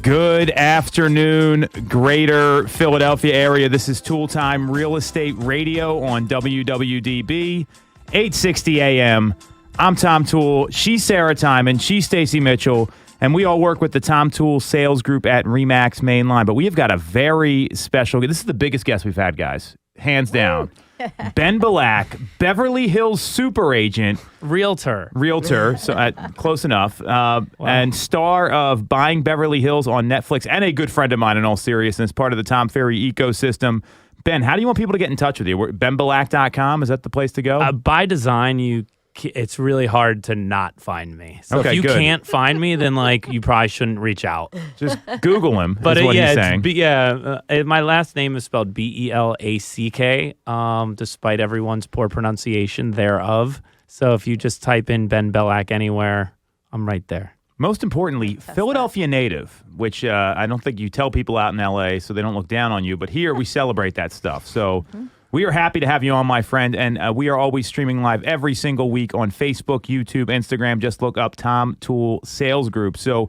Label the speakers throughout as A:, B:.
A: Good afternoon, greater Philadelphia area. This is Toole Time Real Estate Radio on WWDB, 860 AM. I'm Tom Toole. She's Sarah Tymon. She's Stacey Mitchell. And we all work with the Tom Toole Sales Group at RE/MAX Mainline. But we have got a very special, this is the biggest guest we've had, guys. Hands down. Ben Belack, Beverly Hills super agent.
B: Realtor,
A: so close enough. Wow. And star of Buying Beverly Hills on Netflix, and a good friend of mine in all seriousness, part of the Tom Ferry ecosystem. Ben, how do you want people to get in touch with you? BenBelack.com, is that the place to go?
B: By design, it's really hard to not find me. So
A: okay,
B: if you
A: good.
B: can't find me, then you probably shouldn't reach out.
A: Just Google him.
B: But
A: is what he's saying.
B: My last name is spelled Belack, despite everyone's poor pronunciation thereof. So if you just type in Ben Belack anywhere, I'm right there.
A: Most importantly, Philadelphia native, which I don't think you tell people out in L.A. so they don't look down on you. But here we celebrate that stuff. So. We are happy to have you on, my friend, and we are always streaming live every single week on Facebook, YouTube, Instagram. Just look up Tom Toole Sales Group. So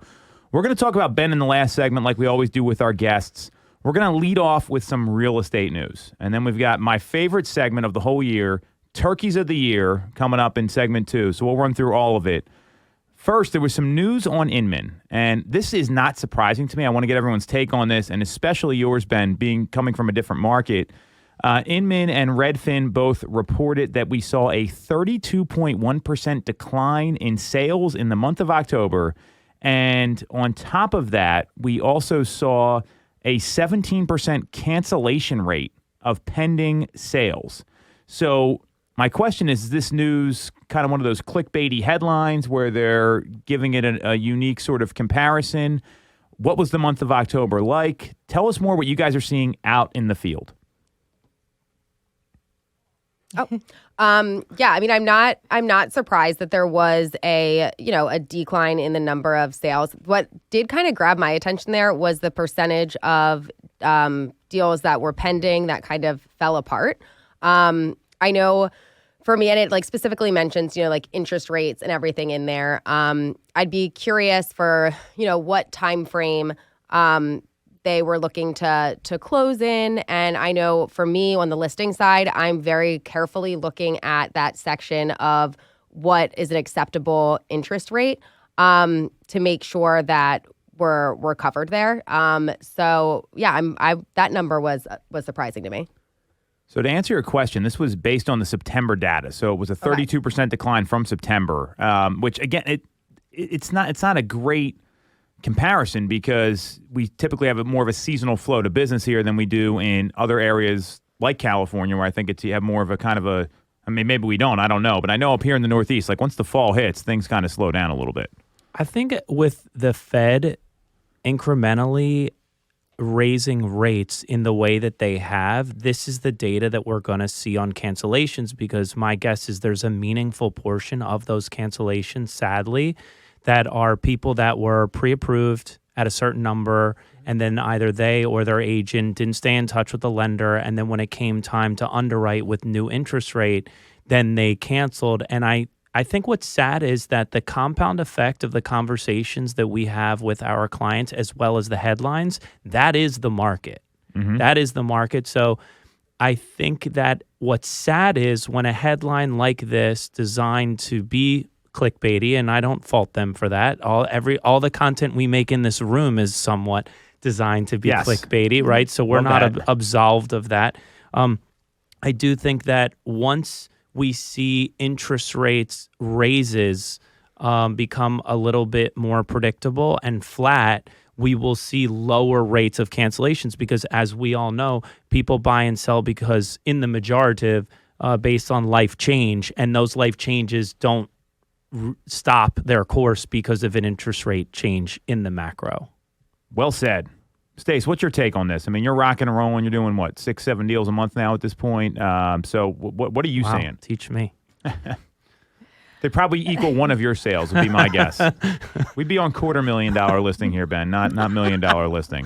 A: we're going to talk about Ben in the last segment like we always do with our guests. We're going to lead off with some real estate news, and then we've got my favorite segment of the whole year, Turkeys of the Year, coming up in segment 2. So we'll run through all of it. First, there was some news on Inman, and this is not surprising to me. I want to get everyone's take on this, and especially yours, Ben, coming from a different market. Inman and Redfin both reported that we saw a 32.1% decline in sales in the month of October. And on top of that, we also saw a 17% cancellation rate of pending sales. So my question is this news kind of one of those clickbaity headlines where they're giving it a unique sort of comparison? What was the month of October like? Tell us more what you guys are seeing out in the field.
C: Yeah, I mean, I'm not surprised that there was a decline in the number of sales. What did kind of grab my attention there was the percentage of deals that were pending that kind of fell apart. I know for me, and it specifically mentions, interest rates and everything in there. I'd be curious for, what time frame they were looking to close in. And I know for me on the listing side, I'm very carefully looking at that section of what is an acceptable interest rate to make sure that we're covered there. So yeah, that number was surprising to me.
A: So to answer your question, this was based on the September data. So it was a 32% decline from September, which again, it's not a great comparison because we typically have more of a seasonal flow to business here than we do in other areas like California, where I think you have more of a kind of a, I mean, maybe we don't, I don't know. But I know up here in the Northeast, once the fall hits, things kind of slow down a little bit.
B: I think with the Fed incrementally raising rates in the way that they have, this is the data that we're going to see on cancellations, because my guess is there's a meaningful portion of those cancellations, sadly, that are people that were pre-approved at a certain number, and then either they or their agent didn't stay in touch with the lender, and then when it came time to underwrite with new interest rate, then they canceled. And I think what's sad is that the compound effect of the conversations that we have with our clients, as well as the headlines, that is the market. Mm-hmm. That is the market. So I think that what's sad is when a headline like this, designed to be clickbaity, and I don't fault them for that. All the content we make in this room is somewhat designed to be clickbaity, right? So we're not absolved of that. I do think that once we see interest rates raises become a little bit more predictable and flat, we will see lower rates of cancellations, because as we all know, people buy and sell because in the majorative based on life change, and those life changes don't stop their course because of an interest rate change in the macro.
A: Well said. Stace, what's your take on this? I mean, you're rocking and rolling. You're doing, 6-7 deals a month now at this point. So what are you saying?
B: Teach me.
A: They probably equal one of your sales, would be my guess. We'd be on $250,000 listing here, Ben, not $1 million listing.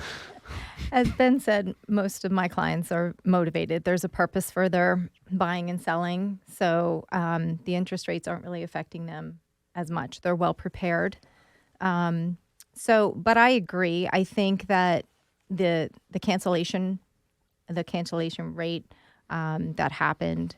D: As Ben said, most of my clients are motivated. There's a purpose for their buying and selling. So the interest rates aren't really affecting them as much. They're well prepared. But I agree. I think that the cancellation rate that happened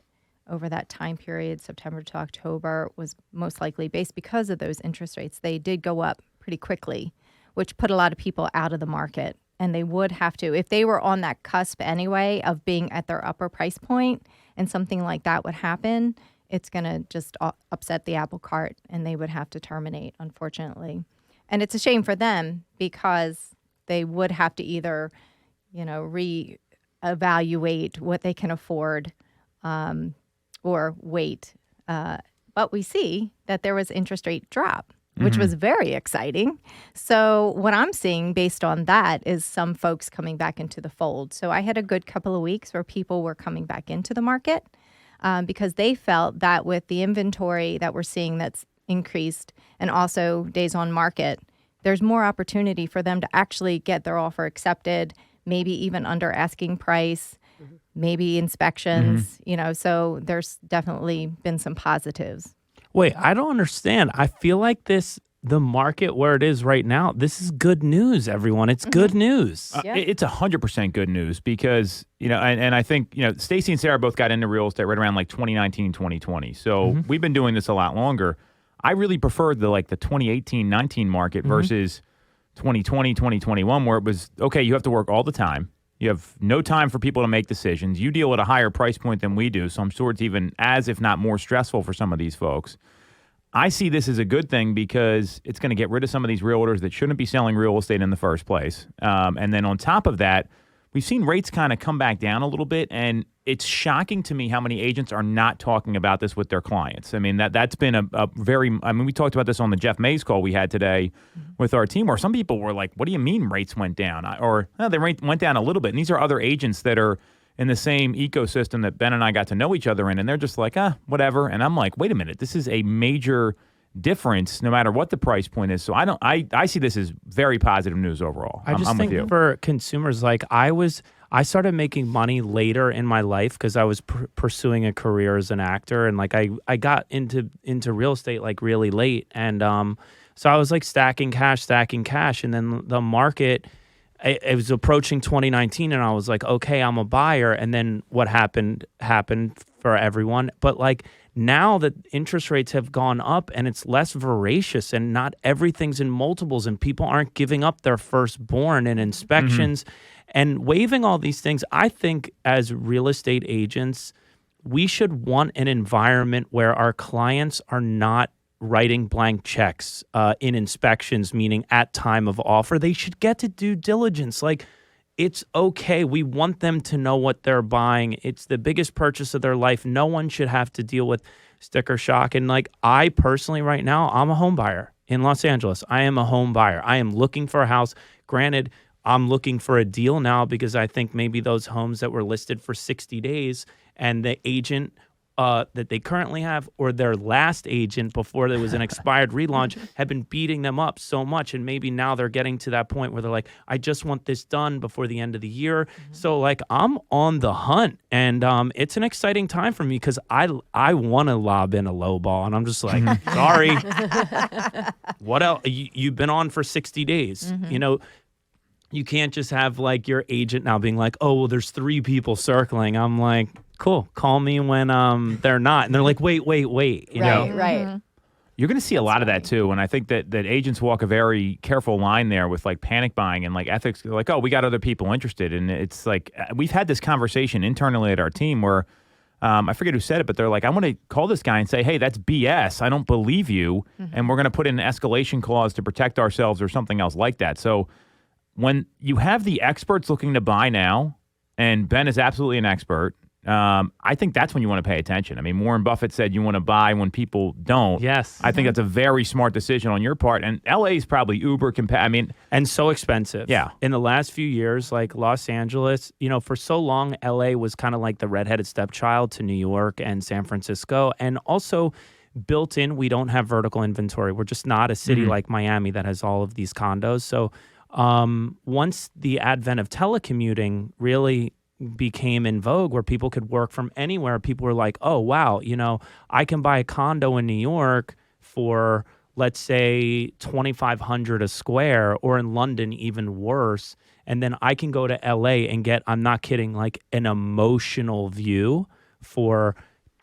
D: over that time period, September to October, was most likely based because of those interest rates. They did go up pretty quickly, which put a lot of people out of the market. And they would have to, if they were on that cusp anyway of being at their upper price point and something like that would happen, it's going to just upset the apple cart and they would have to terminate, unfortunately. And it's a shame for them because they would have to either, reevaluate what they can afford or wait. But we see that there was interest rate drop, which was very exciting. So what I'm seeing based on that is some folks coming back into the fold. So I had a good couple of weeks where people were coming back into the market because they felt that with the inventory that we're seeing that's increased and also days on market, there's more opportunity for them to actually get their offer accepted, maybe even under asking price, maybe inspections, so there's definitely been some positives.
B: Wait, I don't understand. I feel like the market where it is right now, this is good news, everyone. It's good news.
A: It's 100% good news because, and I think, Stacey and Sarah both got into real estate right around like 2019, 2020. So we've been doing this a lot longer. I really preferred the 2018-19 market versus 2020, 2021, where it was, okay, you have to work all the time. You have no time for people to make decisions. You deal at a higher price point than we do, so I'm sure it's even as, if not more, stressful for some of these folks. I see this as a good thing because it's going to get rid of some of these realtors that shouldn't be selling real estate in the first place. And then on top of that, we've seen rates kind of come back down a little bit, and it's shocking to me how many agents are not talking about this with their clients. I mean, that's been a very, we talked about this on the Jeff Mays call we had today with our team, where some people were like, what do you mean rates went down? Or no, they went down a little bit. And these are other agents that are in the same ecosystem that Ben and I got to know each other in, and they're just like, whatever. And I'm like, wait a minute, this is a major difference no matter what the price point is. So I see this as very positive news overall.
B: I just think for consumers, I started making money later in my life because I was pursuing a career as an actor, and I got into real estate really late, and so I was stacking cash, and then the market, it was approaching 2019, and I was like, okay, I'm a buyer, and then what happened for everyone, but now that interest rates have gone up and it's less voracious and not everything's in multiples and people aren't giving up their firstborn in inspections and waiving all these things, I think as real estate agents, we should want an environment where our clients are not writing blank checks in inspections, meaning at time of offer. They should get to due diligence. It's okay. We want them to know what they're buying. It's the biggest purchase of their life. No one should have to deal with sticker shock. And I personally right now, I'm a home buyer in Los Angeles. I am a home buyer. I am looking for a house. Granted, I'm looking for a deal now because I think maybe those homes that were listed for 60 days and the agent that they currently have or their last agent before there was an expired relaunch had been beating them up so much, and maybe now they're getting to that point where they're like, I just want this done before the end of the year. So I'm on the hunt, and it's an exciting time for me because I want to lob in a low ball, and I'm just like, sorry, what else? You've been on for 60 days, You can't just have your agent now being like, oh, well, there's 3 people circling. I'm like, cool, call me when they're not. And they're like, wait.
C: Right.
A: You're going to see a lot of that too. And I think that agents walk a very careful line there with panic buying and ethics. They're like, oh, we got other people interested. And it's we've had this conversation internally at our team where I forget who said it, but they're like, I want to call this guy and say, hey, that's BS. I don't believe you. And we're going to put in an escalation clause to protect ourselves or something else like that. So when you have the experts looking to buy now, and Ben is absolutely an expert, I think that's when you want to pay attention. I mean, Warren Buffett said you want to buy when people don't.
B: Yes.
A: I think that's a very smart decision on your part. And LA is probably uber competitive.
B: And so expensive.
A: Yeah.
B: In the last few years, Los Angeles, for so long, LA was kind of like the redheaded stepchild to New York and San Francisco. And also built in, we don't have vertical inventory. We're just not a city like Miami that has all of these condos. So once the advent of telecommuting really became in vogue where people could work from anywhere, people were like, oh, wow, I can buy a condo in New York for let's say 2,500 a square, or in London even worse. And then I can go to LA and get, I'm not kidding, like an emotional view for,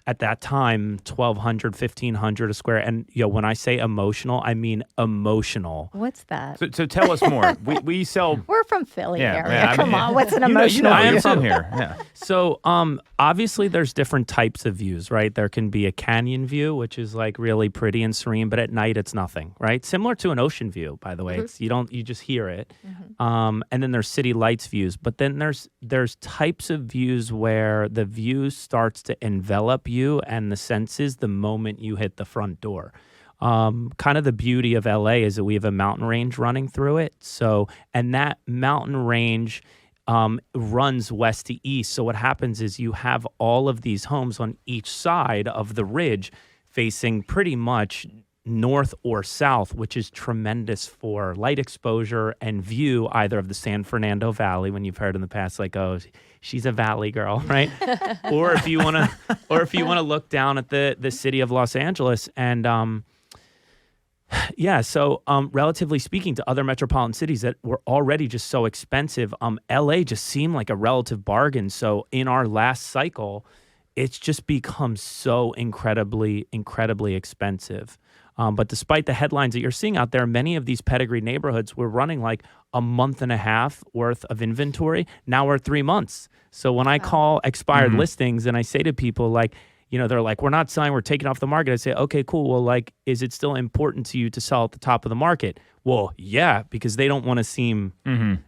B: at that time, 1,200, 1,500 a square. And when I say emotional, I mean emotional.
D: What's that?
A: So tell us more. We sell.
D: We're from Philly area.
A: I
D: Come
A: mean,
D: on, what's an emotional?
A: I am
D: view?
A: from here. Yeah.
B: So obviously there's different types of views, right? There can be a canyon view, which is like really pretty and serene, but at night it's nothing, right? Similar to an ocean view, by the way. It's, you just hear it. And then there's city lights views, but then there's types of views where the view starts to envelop you and the senses the moment you hit the front door. Kind of the beauty of LA is that we have a mountain range running through it. So, and that mountain range runs west to east. So what happens is you have all of these homes on each side of the ridge facing pretty much north or south, which is tremendous for light exposure and view either of the San Fernando Valley, when you've heard in the past, like, oh, she's a valley girl, right? or if you want to look down at the city of Los Angeles. And so relatively speaking to other metropolitan cities that were already just so expensive, LA just seemed like a relative bargain. So in our last cycle, it's just become so incredibly, incredibly expensive. But despite the headlines that you're seeing out there, many of these pedigree neighborhoods were running like a month and a half worth of inventory. Now we're 3 months. So when I call expired listings and I say to people like, they're like, we're not selling, we're taking off the market. I say, okay, cool. Well, like, is it still important to you to sell at the top of the market? Well, yeah, because they don't want to seem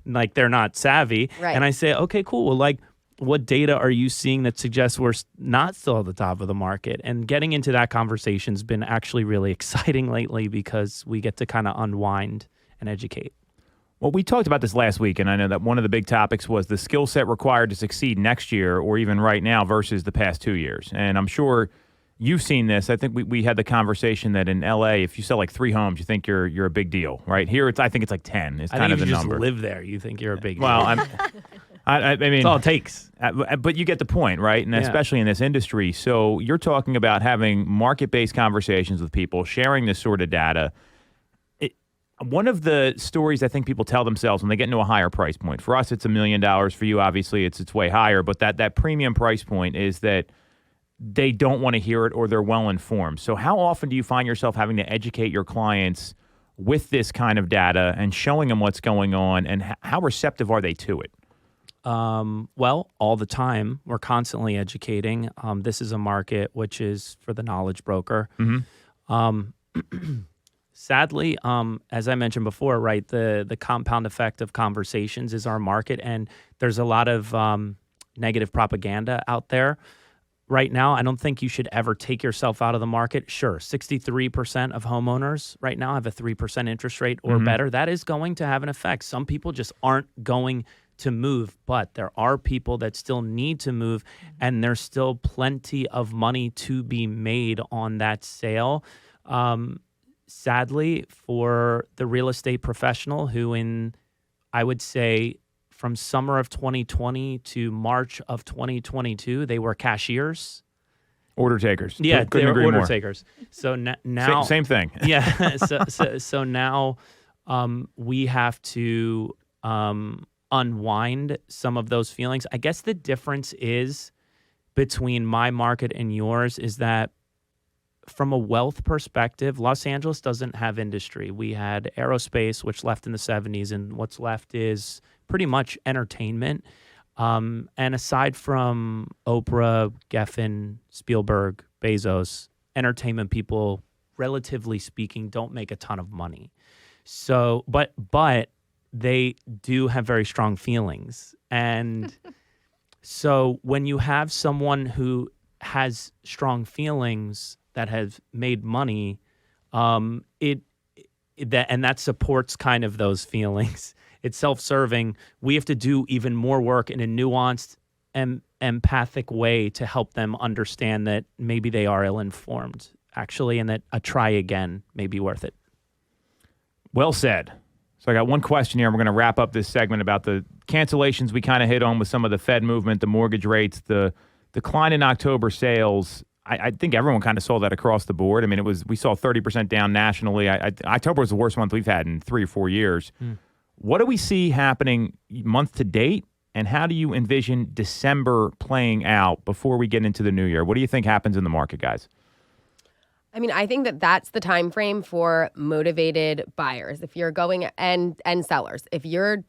B: like they're not savvy.
C: Right.
B: And I say, okay, cool. Well, like, what data are you seeing that suggests we're not still at the top of the market? And getting into that conversation has been actually really exciting lately because we get to kind of unwind and educate.
A: Well, we talked about this last week, and I know that one of the big topics was the skill set required to succeed next year or even right now versus the past 2 years. And I'm sure you've seen this. I think we had the conversation that in LA, if you sell like 3 homes, you think you're a big deal, right? Here, I think it's like 10 is kind of the number.
B: If you just live there, you think you're a big deal.
A: Well, I mean,
B: that's all it takes.
A: But you get the point, right? And especially in this industry. So you're talking about having market-based conversations with people, sharing this sort of data. One of the stories I think people tell themselves when they get into a higher price point, for us, it's $1 million. For you, obviously, it's way higher. But that premium price point is that they don't want to hear it or they're well-informed. So how often do you find yourself having to educate your clients with this kind of data and showing them what's going on, and how receptive are they to it?
B: Well, all the time. We're constantly educating. This is a market which is for the knowledge broker. Sadly, as I mentioned before, right, the compound effect of conversations is our market, and there's a lot of negative propaganda out there. Right now, I don't think you should ever take yourself out of the market. Sure, 63% of homeowners right now have a 3% interest rate or better. That is going to have an effect. Some people just aren't going to move, but there are people that still need to move, and there's still plenty of money to be made on that sale. Sadly, for the real estate professional who I would say from summer of 2020 to March of 2022, they were cashiers.
A: Order takers.
B: Yeah,
A: Couldn't
B: they were
A: agree
B: order
A: more.
B: takers. So now...
A: Same thing.
B: Yeah, so now we have to unwind some of those feelings. I guess the difference is between my market and yours is that from a wealth perspective, Los Angeles doesn't have industry. We had aerospace, which left in the 70s, and what's left is pretty much entertainment. And aside from Oprah, Geffen, Spielberg, Bezos, entertainment people, relatively speaking, don't make a ton of money. So, but they do have very strong feelings. And so when you have someone who has strong feelings that has made money, and that supports kind of those feelings. It's self-serving. We have to do even more work in a nuanced and empathic way to help them understand that maybe they are ill-informed, actually, and that a try again may be worth it.
A: Well said. So I got one question here, and we're going to wrap up this segment about the cancellations we kind of hit on with some of the Fed movement, the mortgage rates, the decline in October sales. I think everyone kind of saw that across the board. I mean, we saw 30% down nationally. October was the worst month we've had in 3 or 4 years. What do we see happening month to date, and how do you envision December playing out before we get into the new year? What do you think happens in the market, guys?
C: I mean, I think that that's the time frame for motivated buyers. If you're going and sellers, if you're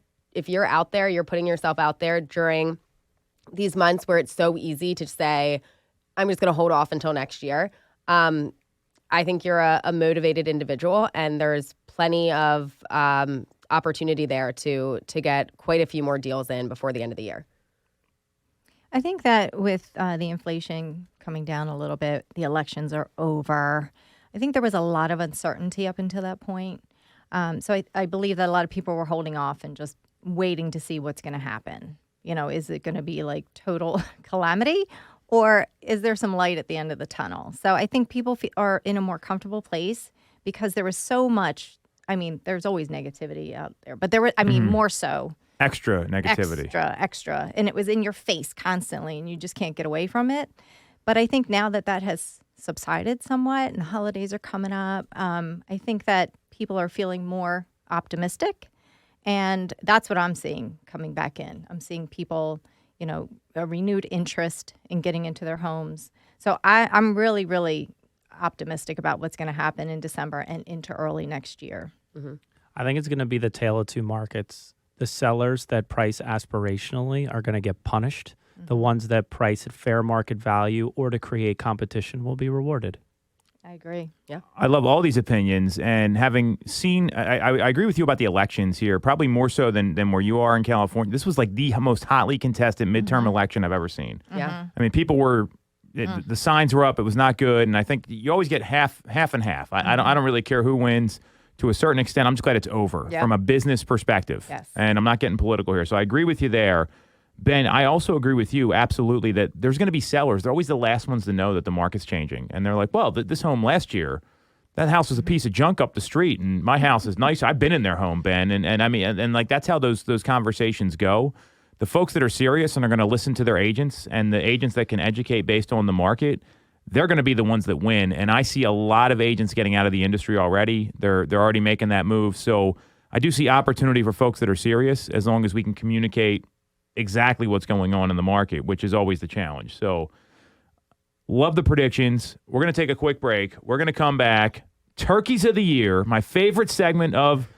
C: out there, you're putting yourself out there during these months where it's so easy to say, I'm just going to hold off until next year. I think you're a motivated individual, and there's plenty of opportunity there to get quite a few more deals in before the end of the year.
D: I think that with the inflation coming down a little bit, the elections are over. I think there was a lot of uncertainty up until that point. So I believe that a lot of people were holding off and just waiting to see what's going to happen. Is it going to be like total calamity, or is there some light at the end of the tunnel? So I think people are in a more comfortable place because there was so much. I mean, there's always negativity out there, but there were, more so.
A: Extra negativity.
D: Extra. And it was in your face constantly, and you just can't get away from it. But I think now that has subsided somewhat and the holidays are coming up, I think that people are feeling more optimistic. And that's what I'm seeing coming back in. I'm seeing people, a renewed interest in getting into their homes. So I'm really, really optimistic about what's going to happen in December and into early next year.
C: Mm-hmm.
B: I think it's going to be the tale of two markets. The sellers that price aspirationally are going to get punished. Mm-hmm. The ones that price at fair market value or to create competition will be rewarded.
D: I agree. Yeah.
A: I love all these opinions, and having seen, I agree with you about the elections here, probably more so than where you are in California. This was like the most hotly contested midterm election I've ever seen.
C: Yeah.
A: I mean, people were, the signs were up. It was not good, and I think you always get half and half. I don't really care who wins. To a certain extent, I'm just glad it's over from a business perspective.
C: Yes.
A: And I'm not getting political here. So I agree with you there. Ben, I also agree with you absolutely that there's going to be sellers. They're always the last ones to know that the market's changing. And they're like, well, this home last year, that house was a piece of junk up the street, and my house is nice. I've been in their home, Ben. And I mean, and like that's how those conversations go. The folks that are serious and are going to listen to their agents, and the agents that can educate based on the market, they're going to be the ones that win. And I see a lot of agents getting out of the industry already. They're already making that move. So I do see opportunity for folks that are serious as long as we can communicate exactly what's going on in the market, which is always the challenge. So love the predictions. We're going to take a quick break. We're going to come back. Turkeys of the Year, my favorite segment of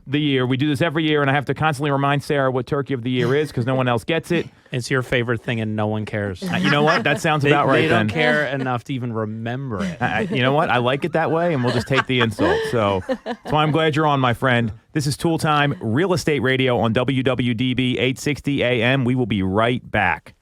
A: the year. We do this every year, and I have to constantly remind Sarah what Turkey of the Year is because no one else gets it.
B: It's your favorite thing, and no one cares.
A: You know what? That sounds about right.
B: They don't
A: then.
B: care enough to even remember it.
A: You know what? I like it that way, and we'll just take the insult. So that's why I'm glad you're on, my friend. This is Toole Time, Real Estate Radio on WWDB 860 AM. We will be right back.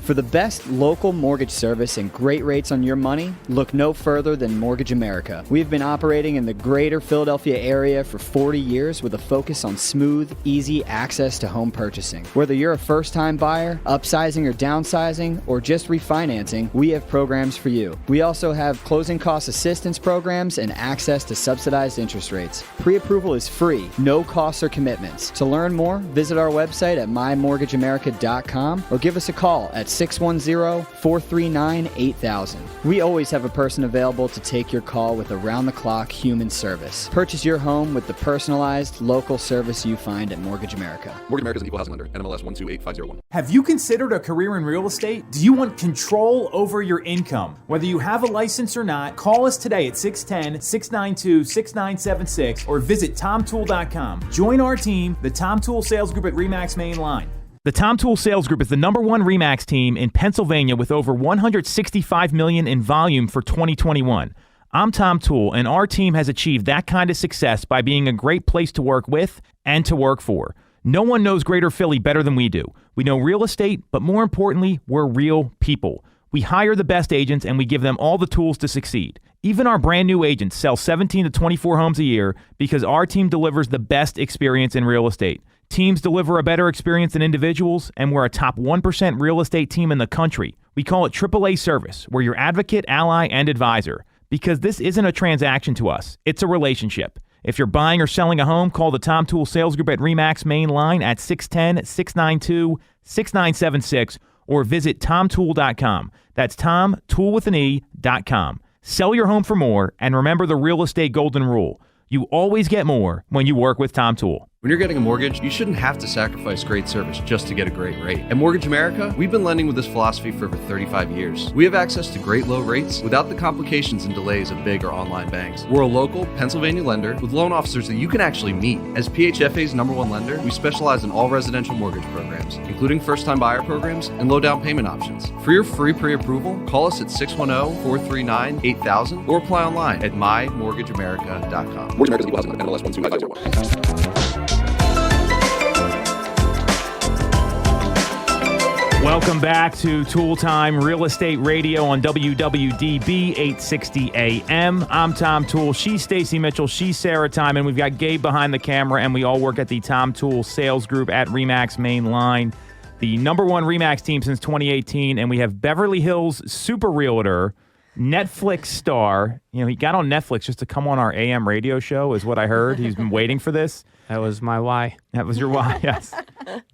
E: For the best local mortgage service and great rates on your money, look no further than Mortgage America. We have been operating in the greater Philadelphia area for 40 years with a focus on smooth, easy access to home purchasing. Whether you're a first-time buyer, upsizing or downsizing, or just refinancing, we have programs for you. We also have closing cost assistance programs and access to subsidized interest rates. Pre-approval is free, no costs or commitments. To learn more, visit our website at mymortgageamerica.com or give us a call at 610-439-8000. We always have a person available to take your call with around-the-clock human service. Purchase your home with the personalized, local service you find at Mortgage America.
F: Mortgage America is an equal housing lender. NMLS 128501.
G: Have you considered a career in real estate? Do you want control over your income? Whether you have a license or not, call us today at 610-692-6976 or visit TomToole.com. Join our team, the Tom Toole Sales Group at RE/MAX Main Line.
A: The Tom Toole Sales Group is the #1 RE/MAX team in Pennsylvania with over $165 million in volume for 2021. I'm Tom Toole, and our team has achieved that kind of success by being a great place to work with and to work for. No one knows Greater Philly better than we do. We know real estate, but more importantly, we're real people. We hire the best agents, and we give them all the tools to succeed. Even our brand new agents sell 17 to 24 homes a year because our team delivers the best experience in real estate. Teams deliver a better experience than individuals, and we're a top 1% real estate team in the country. We call it AAA service. We're your advocate, ally, and advisor. Because this isn't a transaction to us. It's a relationship. If you're buying or selling a home, call the Tom Toole Sales Group at RE/MAX Main Line at 610-692-6976 or visit tomtoole.com. That's tomtoole.com. Sell your home for more, and remember the real estate golden rule. You always get more when you work with Tom Toole.
F: When you're getting a mortgage, you shouldn't have to sacrifice great service just to get a great rate. At Mortgage America, we've been lending with this philosophy for over 35 years. We have access to great low rates without the complications and delays of big or online banks. We're a local Pennsylvania lender with loan officers that you can actually meet. As PHFA's #1 lender, we specialize in all residential mortgage programs, including first-time buyer programs and low down payment options. For your free pre-approval, call us at 610-439-8000 or apply online at mymortgageamerica.com.
H: Mortgage America's equal housing lender, NMLS 12501.
A: Welcome back to Tool Time Real Estate Radio on WWDB 860 AM. I'm Tom Toole. She's Stacey Mitchell. She's Sarah Tymon. We've got Gabe behind the camera, and we all work at the Tom Toole Sales Group at RE/MAX Main Line, the #1 RE/MAX team since 2018. And we have Beverly Hills super realtor, Netflix star. You know, he got on Netflix just to come on our AM radio show, is what I heard. He's been waiting for this.
B: That was my why.
A: That was your why, yes.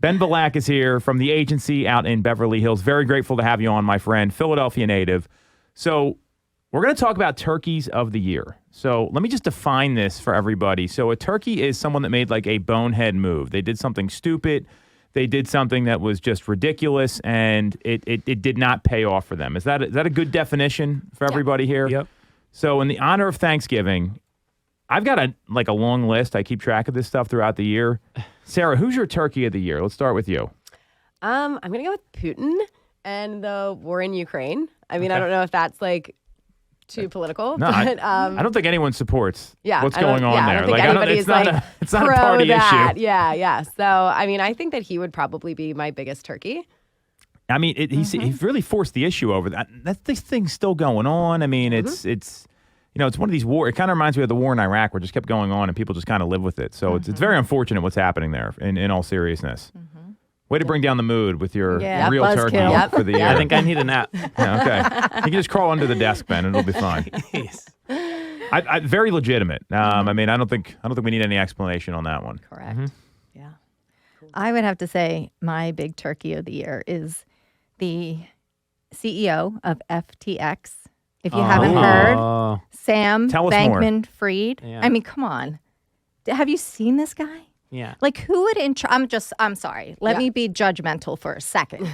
A: Ben Belack is here from the agency out in Beverly Hills. Very grateful to have you on, my friend. Philadelphia native. So we're going to talk about turkeys of the year. So let me just define this for everybody. So a turkey is someone that made like a bonehead move. They did something stupid. They did something that was just ridiculous, and it did not pay off for them. Is that a good definition for everybody here?
B: Yep.
A: So in the honor of Thanksgiving, I've got a long list. I keep track of this stuff throughout the year. Sarah, who's your turkey of the year? Let's start with you.
C: I'm going to go with Putin and the war in Ukraine. I mean, I don't know if that's like too political,
A: No,
C: but
A: I don't think anyone supports what's
C: I don't-
A: going on
C: yeah,
A: there.
C: I don't think
A: Like,
C: anybody's
A: it's not
C: like
A: it's not a
C: pro
A: party
C: that.
A: issue.
C: Yeah. So, I mean, I think that he would probably be my biggest turkey.
A: I mean, he really forced the issue over that. This thing's still going on. I mean, it's you know, it's one of these war. It kind of reminds me of the war in Iraq, where it just kept going on and people just kind of live with it. So it's very unfortunate what's happening there. In all seriousness, way to bring down the mood with your real turkey
D: buzzkill.
A: for the year.
B: I think I need a nap.
A: Yeah, okay, you can just crawl under the desk, Ben, and it'll be fine.
B: Yes.
A: Very legitimate. I mean, I don't think we need any explanation on that one.
C: Correct.
D: Yeah. I would have to say my big turkey of the year is the CEO of FTX. If you haven't heard, Sam
A: Tell us more.
D: Bankman-Fried.
B: Yeah.
D: I mean, come on. Have you seen this guy?
B: Yeah.
D: Like, who would I'm sorry. Let me be judgmental for a second.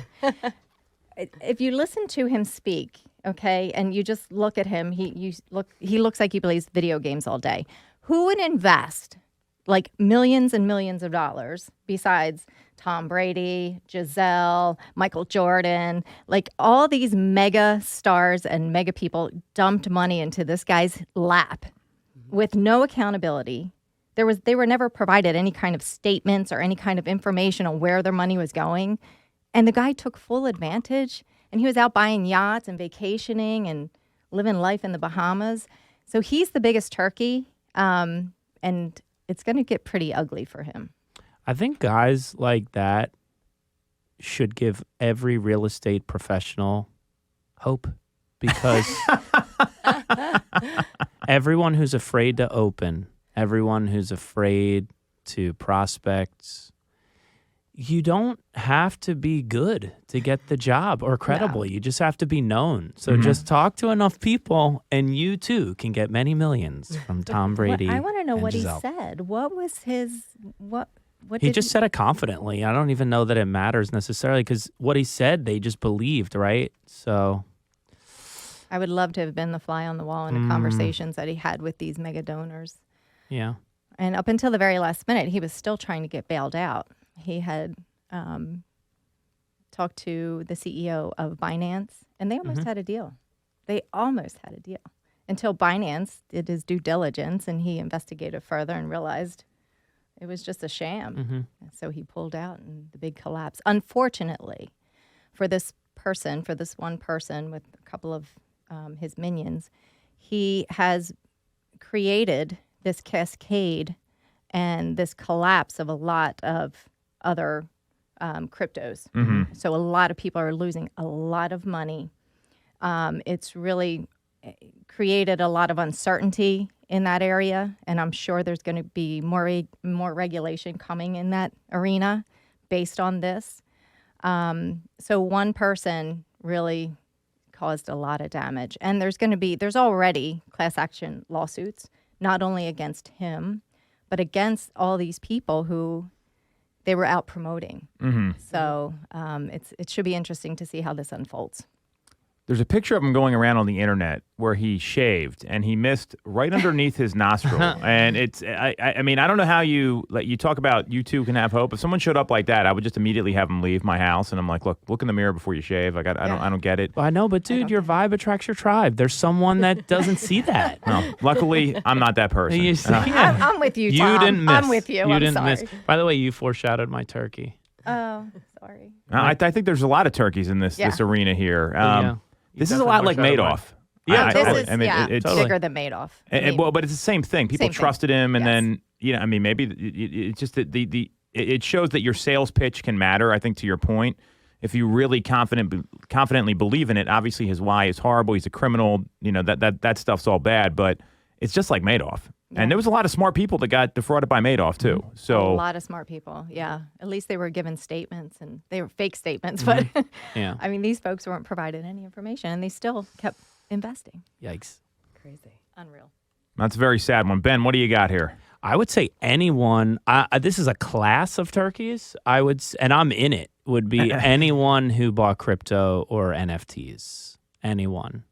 D: If you listen to him speak, okay, and you just look at him, he looks like he plays video games all day. Who would invest like millions and millions of dollars besides Tom Brady, Giselle, Michael Jordan, like all these mega stars and mega people dumped money into this guy's lap with no accountability. They were never provided any kind of statements or any kind of information on where their money was going. And the guy took full advantage, and he was out buying yachts and vacationing and living life in the Bahamas. So he's the biggest turkey, and it's going to get pretty ugly for him.
B: I think guys like that should give every real estate professional hope, because everyone who's afraid to open, everyone who's afraid to prospect, you don't have to be good to get the job or credible. You just have to be known. So just talk to enough people, and you too can get many millions from Tom Brady.
D: I want to know
B: and
D: what
B: Giselle.
D: he said. What was his what?
B: He just said it confidently. I don't even know that it matters necessarily, because what he said, they just believed, right? So
D: I would love to have been the fly on the wall in the conversations that he had with these mega donors.
B: yeah.
D: And up until the very last minute, he was still trying to get bailed out. He had talked to the CEO of Binance, and they almost had a deal. They almost had a deal until Binance did his due diligence, and he investigated further and realized it was just a sham. So he pulled out, and the big collapse. Unfortunately, for this one person with a couple of his minions, he has created this cascade and this collapse of a lot of other cryptos. So a lot of people are losing a lot of money. It's really created a lot of uncertainty in that area, and I'm sure there's going to be more regulation coming in that arena based on this. So one person really caused a lot of damage. And there's already class action lawsuits, not only against him, but against all these people who they were out promoting. So it should be interesting to see how this unfolds.
A: There's a picture of him going around on the internet where he shaved and he missed right underneath his nostril. And I mean, I don't know how you talk about you two can have hope. If someone showed up like that, I would just immediately have them leave my house. And I'm like, look in the mirror before you shave. Like, I don't get it.
B: I know, but dude, your vibe attracts your tribe. There's someone that doesn't see that.
A: No, luckily, I'm not that person.
B: You see,
D: I'm with you, Tom.
B: You didn't miss.
D: I'm with you. I'm
B: didn't
D: sorry.
B: miss. By the way, you foreshadowed my turkey.
D: Oh, sorry.
A: I think there's a lot of turkeys in this arena here.
B: Yeah.
A: This is a lot like
B: foreshadowed
A: Madoff.
B: Yeah,
D: This is
A: it's
B: totally.
D: bigger than Madoff.
A: but it's the same thing. People
D: Same thing.
A: trusted him, and
D: Yes.
A: then I mean, maybe it's just that it shows that your sales pitch can matter. I think to your point, if you really confidently believe in it, obviously his why is horrible. He's a criminal. That stuff's all bad, but it's just like Madoff. And there was a lot of smart people that got defrauded by Madoff too. So
D: A lot of smart people. Yeah. At least they were given statements, and they were fake statements, but
B: Yeah.
D: I mean, these folks weren't provided any information, and they still kept investing.
B: Yikes.
C: Crazy.
D: Unreal.
A: that's a very sad one. Ben, what do you got here?
B: I would say anyone. This is a class of turkeys. And I'm in it. Would be anyone who bought crypto or NFTs. Anyone.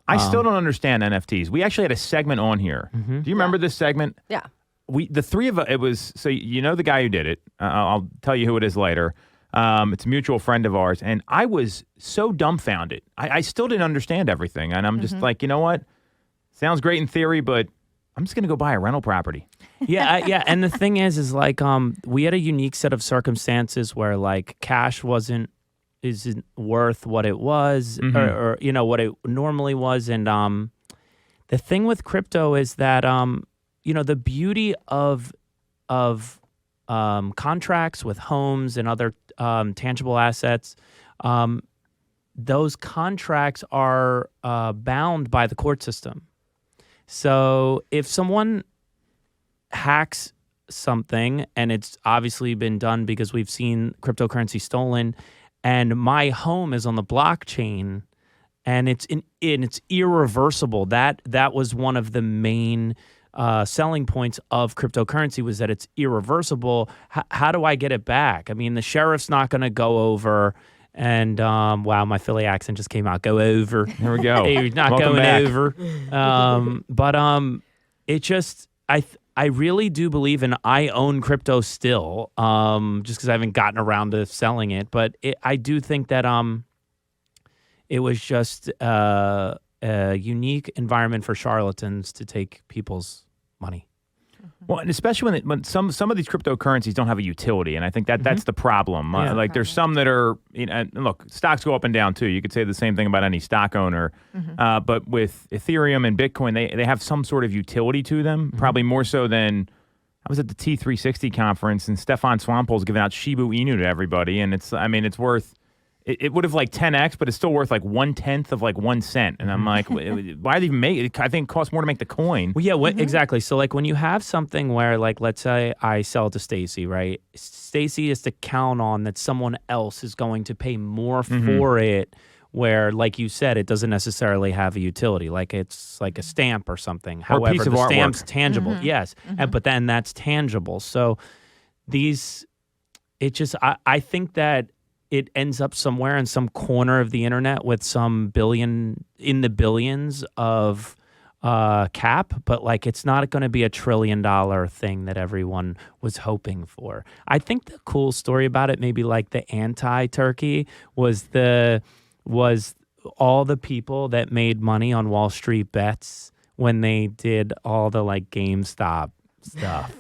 A: I still don't understand NFTs. We actually had a segment on here. Do you remember this segment?
C: Yeah.
A: The three of us, it was, so you know the guy who did it. I'll tell you who it is later. It's a mutual friend of ours. And I was so dumbfounded. I still didn't understand everything. And I'm just like, you know what? Sounds great in theory, but I'm just going to go buy a rental property.
B: Yeah. And the thing is like, we had a unique set of circumstances where like cash isn't worth what it was or what it normally was. And the thing with crypto is that the beauty of contracts with homes and other tangible assets, those contracts are bound by the court system. So if someone hacks something, and it's obviously been done because we've seen cryptocurrency stolen, and my home is on the blockchain, and it's irreversible. That was one of the main selling points of cryptocurrency, was that it's irreversible. How do I get it back? I mean, the sheriff's not going to go over and wow, my Philly accent just came out. Go over.
A: Here we go.
B: He's not
A: Welcome
B: going
A: back.
B: over. But it just I really do believe, and I own crypto still, just because I haven't gotten around to selling it. But I do think that it was just a unique environment for charlatans to take people's money.
A: Well, and especially when some of these cryptocurrencies don't have a utility, and I think that's the problem.
B: Yeah.
A: There's some that are, and look, stocks go up and down too. You could say the same thing about any stock owner, but with Ethereum and Bitcoin, they have some sort of utility to them, probably more so than. I was at the T360 conference, and Stefan Swampol's giving out Shiba Inu to everybody, and it's worth. It would have like 10x, but it's still worth like 1/10 of like 1 cent. And I'm like, why do they even make it? I think it costs more to make the coin.
B: Well, yeah, exactly. So like when you have something where like, let's say I sell to Stacey, right? Stacey is to count on that someone else is going to pay more for it, where like you said, it doesn't necessarily have a utility. Like it's like a stamp or something.
A: Or a
B: However,
A: piece of
B: the
A: artwork.
B: stamp's tangible. Yes. But then that's tangible. So I think that it ends up somewhere in some corner of the internet with some in the billions of cap, but like it's not going to be $1 trillion thing that everyone was hoping for. I think the cool story about it, maybe like the anti-turkey, was all the people that made money on Wall Street bets when they did all the like GameStop stuff.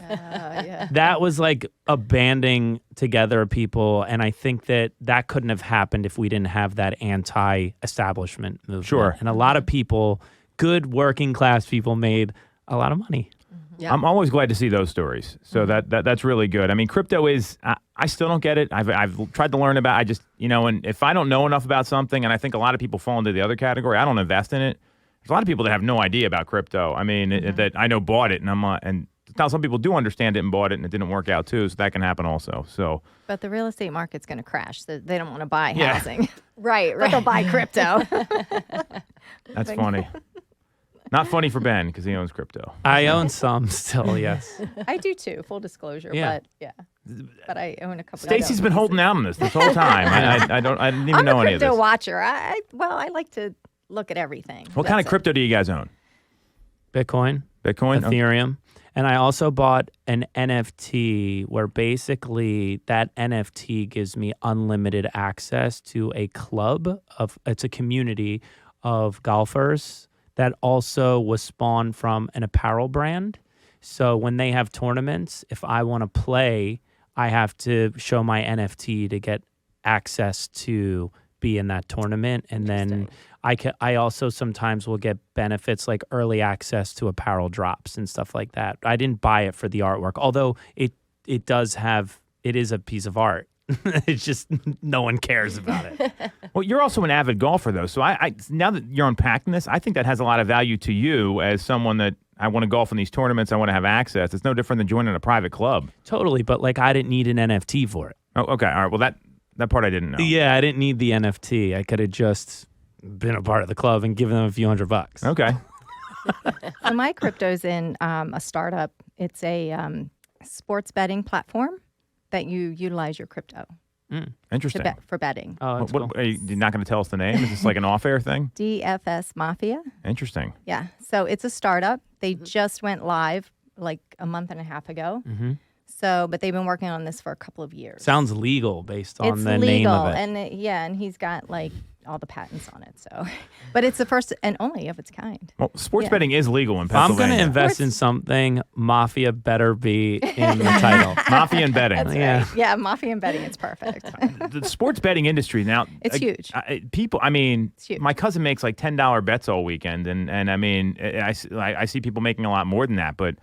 B: That was like a banding together of people, and I think that couldn't have happened if we didn't have that anti-establishment movement.
A: Sure.
B: And a lot of people, good working class people, made a lot of money.
C: Yeah.
A: I'm always glad to see those stories. So that's really good. I mean, crypto is. I still don't get it. I've tried to learn about. I just and if I don't know enough about something, and I think a lot of people fall into the other category, I don't invest in it. There's a lot of people that have no idea about crypto. I mean, that I know bought it, and I'm and some people do understand it and bought it and it didn't work out too, so that can happen also. So,
D: But the real estate market's going to crash. So they don't want to buy
A: Yeah.
D: housing.
C: Right,
D: But they'll buy crypto.
A: that's funny. Not funny for Ben because he owns crypto.
B: I own some still, yes.
D: I do too, full disclosure.
B: Yeah.
D: But yeah. But I own a couple.
A: Stacey's been holding out on this whole time. I didn't even
D: I'm
A: know
D: a
A: any of
D: crypto
A: this.
D: watcher. I like to look at everything.
A: What kind of
D: That's it.
A: crypto do you guys own?
B: Bitcoin,
A: Bitcoin? Okay.
B: Ethereum. And I also bought an NFT where basically that NFT gives me unlimited access to a club it's a community of golfers that also was spawned from an apparel brand. So when they have tournaments, if I want to play, I have to show my NFT to get access to be in that tournament. And then I also sometimes will get benefits like early access to apparel drops and stuff like that. I didn't buy it for the artwork, although it is a piece of art. It's just no one cares about it.
A: Well, you're also an avid golfer, though. So I now that you're unpacking this, I think that has a lot of value to you as someone that I want to golf in these tournaments. I want to have access. It's no different than joining a private club.
B: Totally, but like I didn't need an NFT for it.
A: Oh, okay. All right. Well, that part I didn't know.
B: Yeah, I didn't need the NFT. I could have just been a part of the club and given them a few $100.
A: Okay.
D: So my crypto's in a startup. It's a sports betting platform that you utilize your crypto to
A: Interesting.
D: bet for betting.
B: Oh, that's cool.
A: Are you not going to tell us the name? Is this like an off-air thing?
D: DFS Mafia.
A: Interesting.
D: Yeah. So it's a startup. They just went live like a month and a half ago.
B: Mm-hmm.
D: So, but they've been working on this for a couple of years.
B: Sounds legal based on
D: it's
B: the
D: legal,
B: name of it.
D: and he's got like all the patents on it. So, but it's the first and only of its kind.
A: Well, sports
D: Yeah.
A: betting is legal in
B: If I'm
A: Pennsylvania.
B: going to invest in something, Mafia better be in the title.
A: Mafia and betting.
B: Yeah.
D: Yeah, Mafia and betting, it's perfect.
A: The sports betting industry now.
D: It's huge.
A: People, I mean,
D: It's huge.
A: my cousin makes like $10 bets all weekend, and I mean, I see people making a lot more than that, but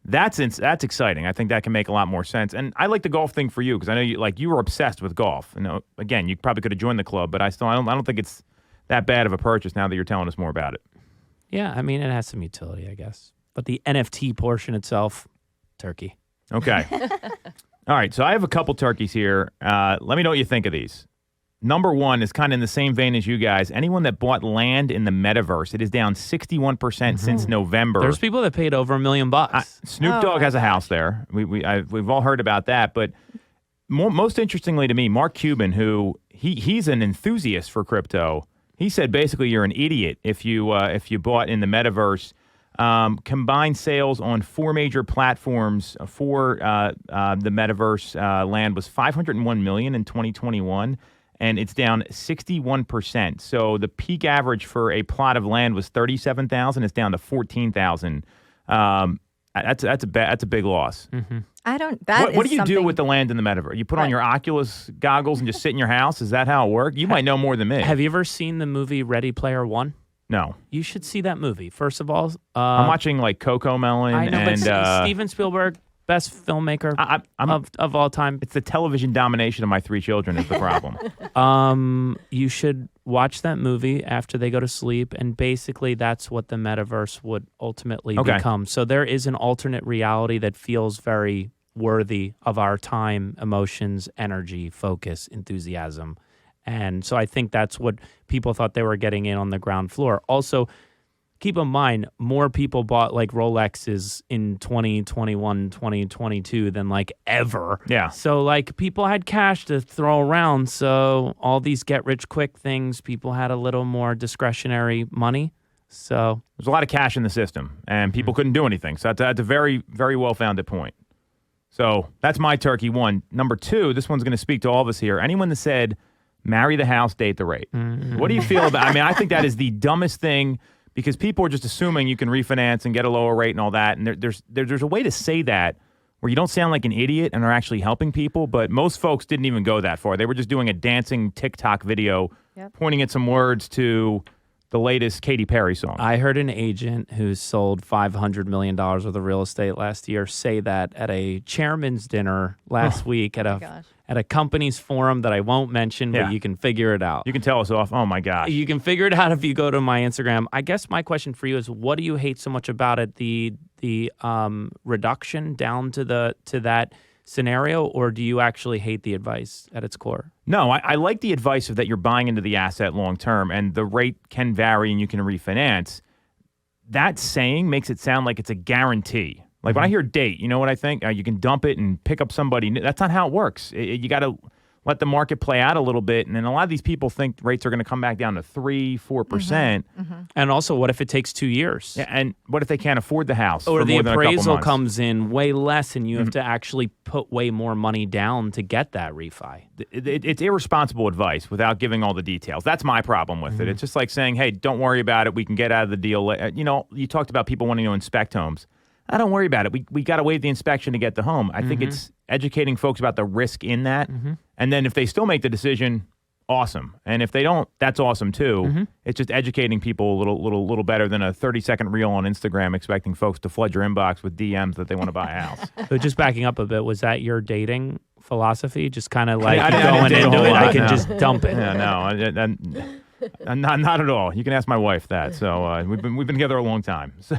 A: that's exciting. I think that can make a lot more sense. And I like the golf thing for you because I know you were obsessed with golf. Again, you probably could have joined the club, but I don't think it's that bad of a purchase now that you're telling us more about it.
B: Yeah, I mean, it has some utility, I guess. But the NFT portion itself, turkey.
A: Okay. All right. So I have a couple turkeys here. Let me know what you think of these. Number one is kind of in the same vein as you guys. Anyone that bought land in the metaverse, it is down 61% since November.
B: There's people that paid over $1 million.
A: Snoop Dogg has a house there. We've all heard about that. But most interestingly to me, Mark Cuban, who he's an enthusiast for crypto, he said basically you're an idiot if you bought in the metaverse. Combined sales on 4 major platforms for the metaverse land was $501 million in 2021, and it's down 61%. So the peak average for a plot of land was $37,000. It's down to $14,000. That's a big loss.
B: Mm-hmm.
D: I don't. That
A: What
D: is
A: do you do
D: something-
A: with the land in the metaverse? You put on your Oculus goggles and just sit in your house? Is that how it works? You might know more than me.
B: Have you ever seen the movie Ready Player One?
A: No.
B: You should see that movie. First of all,
A: I'm watching like Coco Melon
B: I know,
A: and
B: but Steven Spielberg, best filmmaker of all time.
A: It's the television domination of my 3 children is the problem.
B: You should watch that movie after they go to sleep, and basically that's what the metaverse would ultimately become. So there is an alternate reality that feels very worthy of our time, emotions, energy, focus, enthusiasm. And so I think that's what people thought they were getting in on the ground floor. Also, keep in mind, more people bought like Rolexes in 2021, 2022 than like ever.
A: Yeah.
B: So like people had cash to throw around. So all these get rich quick things, people had a little more discretionary money. So
A: There's a lot of cash in the system, and people couldn't do anything. So that's a very, very well-founded point. So that's my turkey one. Number 2, this one's going to speak to all of us here. Anyone that said, marry the house, date the rate. What do you feel about I mean, I think that is the dumbest thing because people are just assuming you can refinance and get a lower rate and all that. And there's a way to say that where you don't sound like an idiot and are actually helping people. But most folks didn't even go that far. They were just doing a dancing TikTok video pointing at some words to the latest Katy Perry song.
B: I heard an agent who sold $500 million worth of real estate last year say that at a chairman's dinner last week at a company's forum that I won't mention, but you can figure it out.
A: You can tell us off. Oh, my gosh.
B: You can figure it out if you go to my Instagram. I guess my question for you is, what do you hate so much about it? The the reduction down to that scenario, or do you actually hate the advice at its core?
A: No, I like the advice of that you're buying into the asset long term, and the rate can vary and you can refinance. That saying makes it sound like it's a guarantee. Like when I hear date, you know what I think? You can dump it and pick up somebody new. That's not how it works. You got to let the market play out a little bit. And then a lot of these people think rates are going to come back down to 3-4%.
B: And also, what if it takes 2 years?
A: Yeah, and what if they can't afford the house?
B: Or
A: for
B: the
A: more than a couple
B: appraisal
A: months?
B: comes in way less and you have to actually put way more money down to get that refi.
A: It's irresponsible advice without giving all the details. That's my problem with it. It's just like saying, hey, don't worry about it. We can get out of the deal. You know, you talked about people wanting to inspect homes. I don't worry about it. We got to waive the inspection to get the home. I think it's educating folks about the risk in that. And then if they still make the decision, awesome. And if they don't, that's awesome too. It's just educating people a little better than a 30-second reel on Instagram expecting folks to flood your inbox with DMs that they want to buy a house.
B: So just backing up a bit, was that your dating philosophy? Just kind of like
A: I didn't
B: going
A: date a
B: into
A: whole
B: it,
A: lot,
B: I can
A: no.
B: just dump it.
A: Yeah, no, not at all. You can ask my wife that. So we've been together a long time. So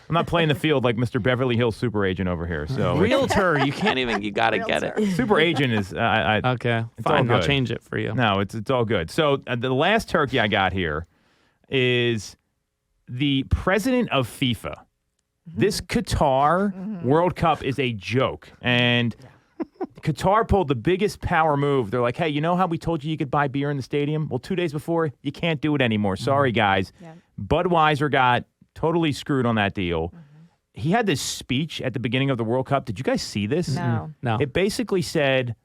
A: I'm not playing the field like Mr. Beverly Hills super agent over here. So
B: Realtor, you got to get it.
A: super agent is
B: Okay,
A: it's all
B: fine, I'll
A: good.
B: change it for you.
A: No, it's all good. So the last turkey I got here is the president of FIFA. This Qatar World Cup is a joke. And Qatar pulled the biggest power move. They're like, hey, you know how we told you could buy beer in the stadium? Well, 2 days before, you can't do it anymore. Sorry, guys.
D: Yeah.
A: Budweiser got totally screwed on that deal. He had this speech at the beginning of the World Cup. Did you guys see this?
D: No.
B: No.
A: It basically said,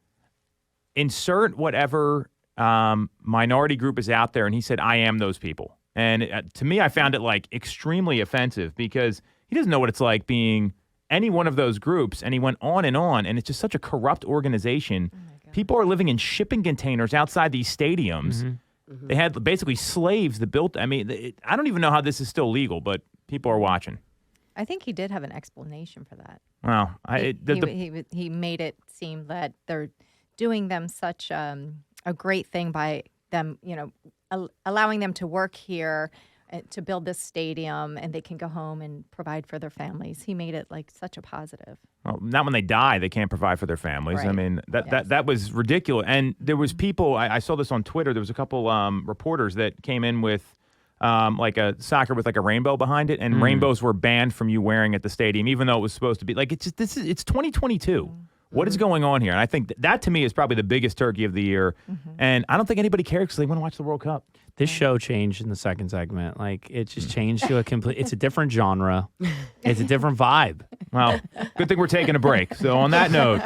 A: insert whatever minority group is out there. And he said, I am those people. And to me, I found it like extremely offensive because he doesn't know what it's like being any one of those groups. And he went on. And it's just such a corrupt organization. People are living in shipping containers outside these stadiums. They had basically slaves that built. I mean, I don't even know how this is still legal, but people are watching.
D: I think he did have an explanation for that.
A: Well,
D: He made it seem that they're doing them such a great thing by them, allowing them to work here to build this stadium, and they can go home and provide for their families. He made it like such a positive.
A: well, not when they die, they can't provide for their families. I
D: Right.
A: mean, that was ridiculous. And there was people. I saw this on Twitter. There was a couple reporters that came in with. Like a soccer with like a rainbow behind it, and rainbows were banned from you wearing at the stadium, even though it was supposed to be like it's 2022. What is going on here? And I think that to me is probably the biggest turkey of the year. And I don't think anybody cares because they want to watch the World Cup.
B: This show changed in the second segment. Like, it just changed to a complete... It's a different genre. It's a different vibe.
A: Well, good thing we're taking a break. So on that note,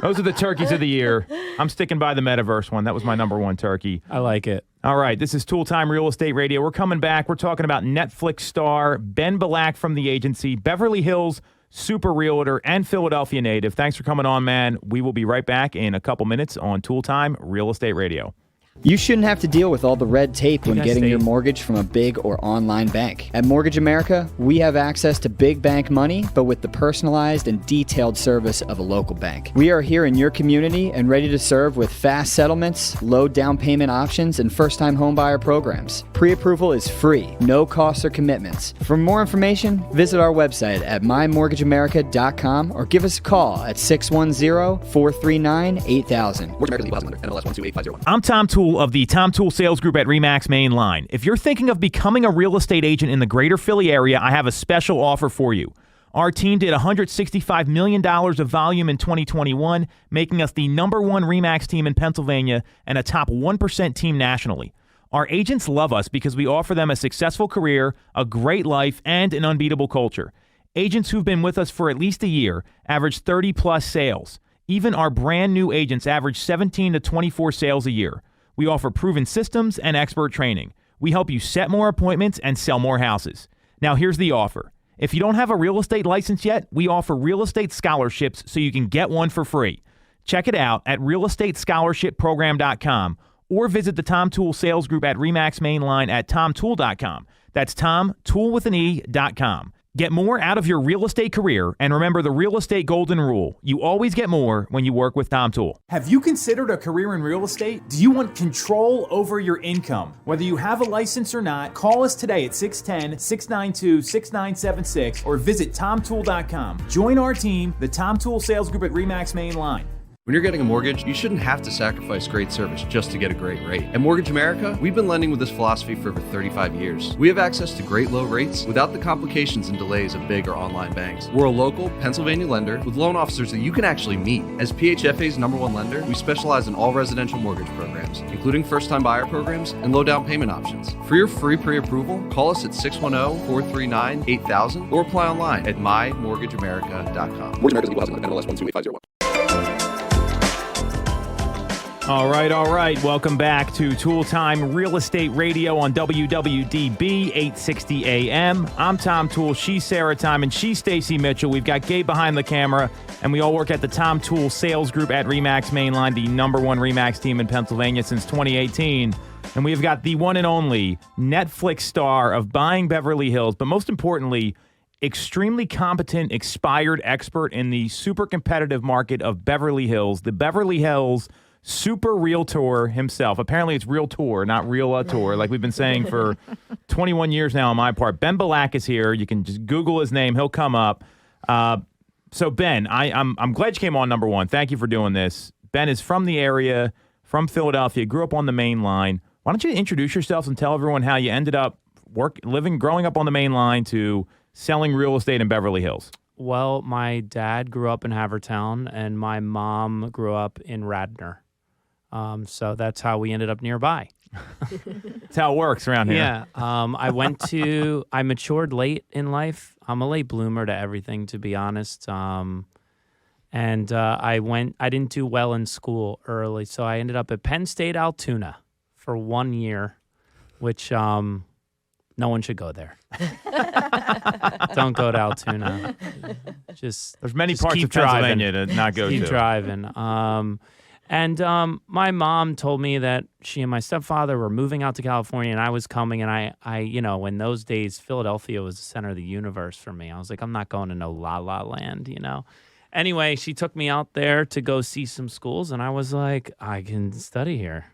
A: those are the turkeys of the year. I'm sticking by the metaverse one. That was my number one turkey.
B: I like it.
A: All right, this is Tool Time Real Estate Radio. We're coming back. We're talking about Netflix star Ben Belack from the agency, Beverly Hills super realtor, and Philadelphia native. Thanks for coming on, man. We will be right back in a couple minutes on Tool Time Real Estate Radio.
E: You shouldn't have to deal with all the red tape when
B: Yes,
E: getting your
B: Steve.
E: mortgage from a big or online bank. At Mortgage America, we have access to big bank money, but with the personalized and detailed service of a local bank. We are here in your community and ready to serve with fast settlements, low down payment options, and first-time homebuyer programs. Pre-approval is free, no costs or commitments. For more information, visit our website at mymortgageamerica.com or give us a call at 610-439-8000.
H: Mortgage America Legal Housing Lender, NMLS 128501.
A: I'm Tom Toole of the Tom Toole Sales Group at RE/MAX Main Line. If you're thinking of becoming a real estate agent in the greater Philly area, I have a special offer for you. Our team did $165 million of volume in 2021, making us the #1 RE/MAX team in Pennsylvania and a top 1% team nationally. Our agents love us because we offer them a successful career, a great life, and an unbeatable culture. Agents who've been with us for at least a year average 30-plus sales. Even our brand new agents average 17 to 24 sales a year. We offer proven systems and expert training. We help you set more appointments and sell more houses. Now here's the offer. If you don't have a real estate license yet, we offer real estate scholarships so you can get one for free. Check it out at realestatescholarshipprogram.com or visit the Tom Toole Sales Group at RE/MAX Main Line at tomtoole.com. That's tomtoole.com. Get more out of your real estate career, and remember the real estate golden rule. You always get more when you work with Tom Toole.
G: Have you considered a career in real estate? Do you want control over your income? Whether you have a license or not, call us today at 610-692-6976 or visit tomtoole.com. Join our team, the Tom Toole Sales Group at RE/MAX Main Line.
F: When you're getting a mortgage, you shouldn't have to sacrifice great service just to get a great rate. At Mortgage America, we've been lending with this philosophy for over 35 years. We have access to great low rates without the complications and delays of big or online banks. We're a local Pennsylvania lender with loan officers that you can actually meet. As PHFA's #1 lender, we specialize in all residential mortgage programs, including first-time buyer programs and low down payment options. For your free pre-approval, call us at 610-439-8000 or apply online at mymortgageamerica.com.
H: Mortgage America's equal housing lender, NMLS 12850.
A: All right. Welcome back to Tool Time Real Estate Radio on WWDB 860 AM. I'm Tom Toole. She's Sarah Tymon. She's Stacey Mitchell. We've got Gabe behind the camera, and we all work at the Tom Toole Sales Group at RE/MAX Mainline, the #1 RE/MAX team in Pennsylvania since 2018. And we've got the one and only Netflix star of Buying Beverly Hills, but most importantly, extremely competent, expired expert in the super competitive market of Beverly Hills, the Beverly Hills super realtor himself. Apparently it's realtor, not realtor, like we've been saying for 21 years now on my part. Ben Belack is here. You can just Google his name. He'll come up. So Ben, I'm glad you came on, #1. Thank you for doing this. Ben is from the area, from Philadelphia, grew up on the main line. Why don't you introduce yourself and tell everyone how you ended up growing up on the main line to selling real estate in Beverly Hills?
B: Well, my dad grew up in Havertown, and my mom grew up in Radnor. So that's how we ended up nearby.
A: That's how it works around here.
B: Yeah. I matured late in life. I'm a late bloomer to everything, to be honest. I didn't do well in school early, so I ended up at Penn State Altoona for 1 year, which no one should go there. Don't go to Altoona.
A: There's many parts of Pennsylvania to not go to.
B: Keep driving. My mom told me that she and my stepfather were moving out to California, and I was coming. And I, in those days, Philadelphia was the center of the universe for me. I was like, I'm not going to no La La Land, Anyway, she took me out there to go see some schools, and I was like, I can study here.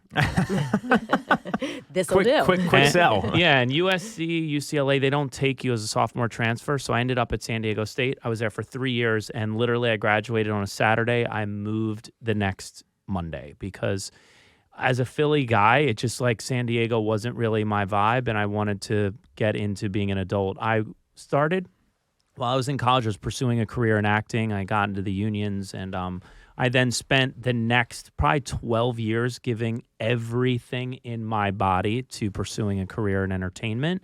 C: This'll do.
A: Quick sell.
B: Yeah, and USC, UCLA, they don't take you as a sophomore transfer. So I ended up at San Diego State. I was there for 3 years, and literally I graduated on a Saturday. I moved the next Monday because as a Philly guy, it just like San Diego wasn't really my vibe, and I wanted to get into being an adult. I started while I was in college. I was pursuing a career in acting. I got into the unions, and I then spent the next probably 12 years giving everything in my body to pursuing a career in entertainment.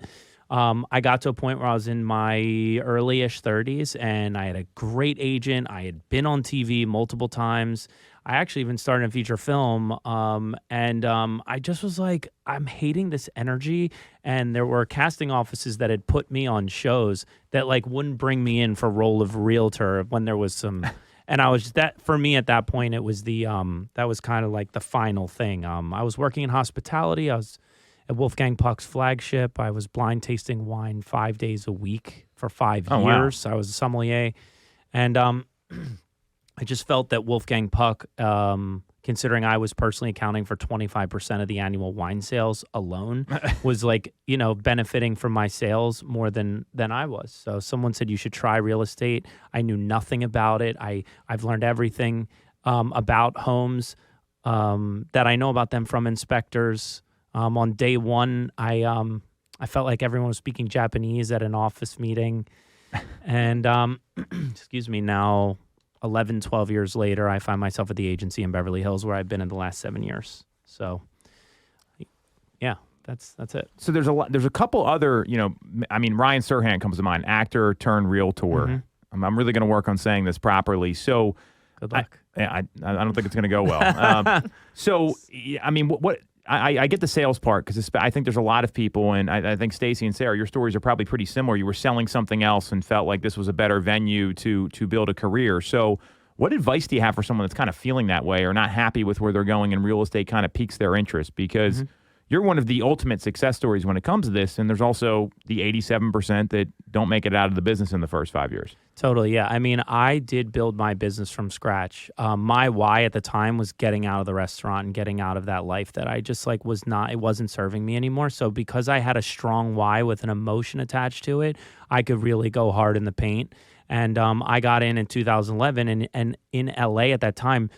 B: I got to a point where I was in my early-ish 30s, and I had a great agent. I had been on TV multiple times. I actually even started in feature film, and I just was like, I'm hating this energy. And there were casting offices that had put me on shows that like wouldn't bring me in for role of realtor when there was some. And I was for me at that point, it was that was kind of like the final thing. I was working in hospitality. I was at Wolfgang Puck's flagship. I was blind tasting wine 5 days a week for 5 years. Wow. I was a sommelier, and I just felt that Wolfgang Puck, considering I was personally accounting for 25% of the annual wine sales alone, was like, benefiting from my sales more than I was. So someone said you should try real estate. I knew nothing about it. I've learned everything about homes that I know about them from inspectors. On day one, I felt like everyone was speaking Japanese at an office meeting. And excuse me, now 11, 12 years later, I find myself at the agency in Beverly Hills where I've been in the last 7 years. So, yeah, that's it.
A: So there's a couple other, Ryan Serhant comes to mind, actor turned realtor. Mm-hmm. I'm really going to work on saying this properly. So,
B: good luck.
A: I don't think it's going to go well. I get the sales part because I think there's a lot of people, and I think Stacey and Sarah, your stories are probably pretty similar. You were selling something else and felt like this was a better venue to build a career. So what advice do you have for someone that's kind of feeling that way or not happy with where they're going and real estate kind of piques their interest? Because, you're one of the ultimate success stories when it comes to this. And there's also the 87% that don't make it out of the business in the first 5 years.
B: Totally, yeah. I mean, I did build my business from scratch. My why at the time was getting out of the restaurant and getting out of that life that I just like it wasn't serving me anymore. So because I had a strong why with an emotion attached to it, I could really go hard in the paint. And I got in 2011, and in LA at that time,